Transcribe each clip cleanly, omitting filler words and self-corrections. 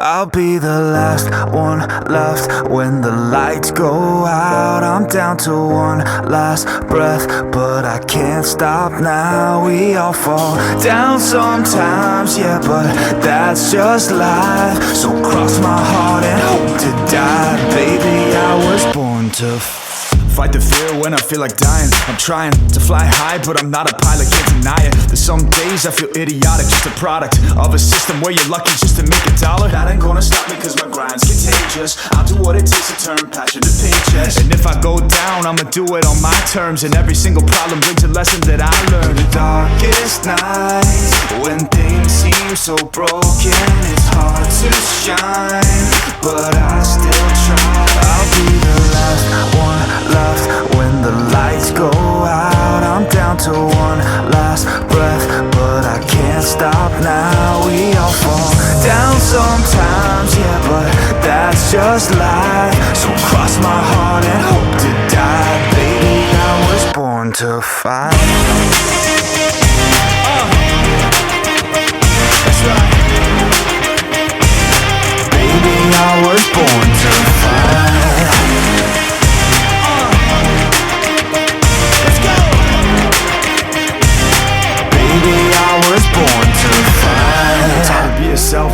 I'll be the last one left when the lights go out. I'm down to one last breath, but I can't stop now. We all fall down sometimes, yeah, but that's just life. So cross my heart and hope to die. Baby, I was born to fight the fear when I feel like dying. I'm trying to fly high, but I'm not a pilot, can't deny it. There's some days I feel idiotic, just a product of a system where you're lucky just to make $1. That ain't gonna stop me cause my grind's contagious. I'll do what it takes to turn passion to paychecks. And if I go down, I'ma do it on my terms. And every single problem brings a lesson that I learned. The darkest nights, when things seem so broken, it's hard to shine, but I still try. I'll be the last one left when the lights go out. I'm down to one last breath, but I can't stop now. We all fall down sometimes, yeah, but that's just life. So cross my heart and hope to die. Baby, I was born to fight. That's right. Baby, I was born to fight.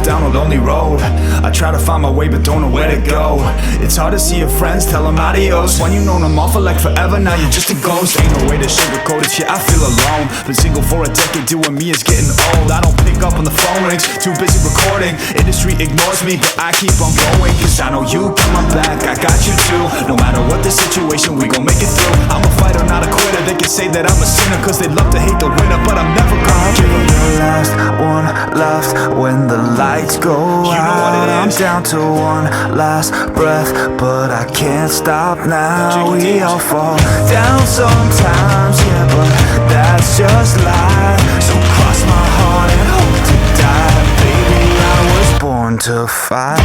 Down a lonely road, I try to find my way but don't know where to go. It's hard to see your friends, tell them adios. When you known them all for like forever, now you're just a ghost. Ain't no way to sugarcoat it, yeah, I feel alone. Been single for a decade, doing me is getting old. I don't pick up when the phone rings, too busy recording. Industry ignores me, but I keep on going, cause I know you got my back, I got you too. No matter what the situation, we gon' make it through. I'm a fighter, not a quitter. They can say that I'm a sinner, cause they love to hate the winner, but I'm never gonna give up. The last one left when the lights go out. I'm down to one last breath, but I can't stop now. We all fall down sometimes, yeah, but that's just life. So cross my heart and hope to die. Baby, I was born to fight.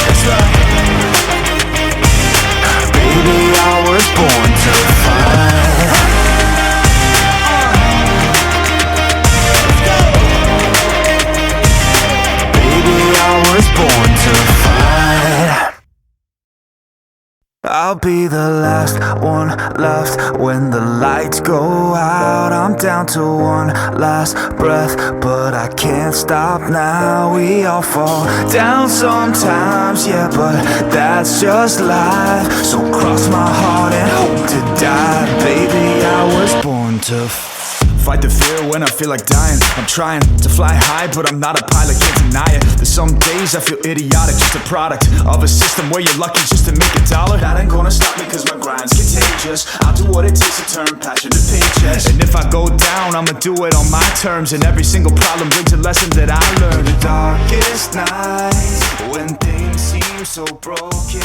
That's right. Baby, I was born to fight. Born to fight. I'll be the last one left when the lights go out. I'm down to one last breath, but I can't stop now. We all fall down sometimes, yeah, but that's just life. So cross my heart and hope to die. Baby, I was born to fight the fear when I feel like dying. I'm trying to fly high, but I'm not a pilot, can't deny it. There's some days I feel idiotic, just a product of a system where you're lucky just to make $1. That ain't gonna stop me cause my grind's contagious. I'll do what it takes to turn passion to paychecks. And if I go down, I'ma do it on my terms. And every single problem brings a lesson that I learned. The darkest nights, when things seem so broken,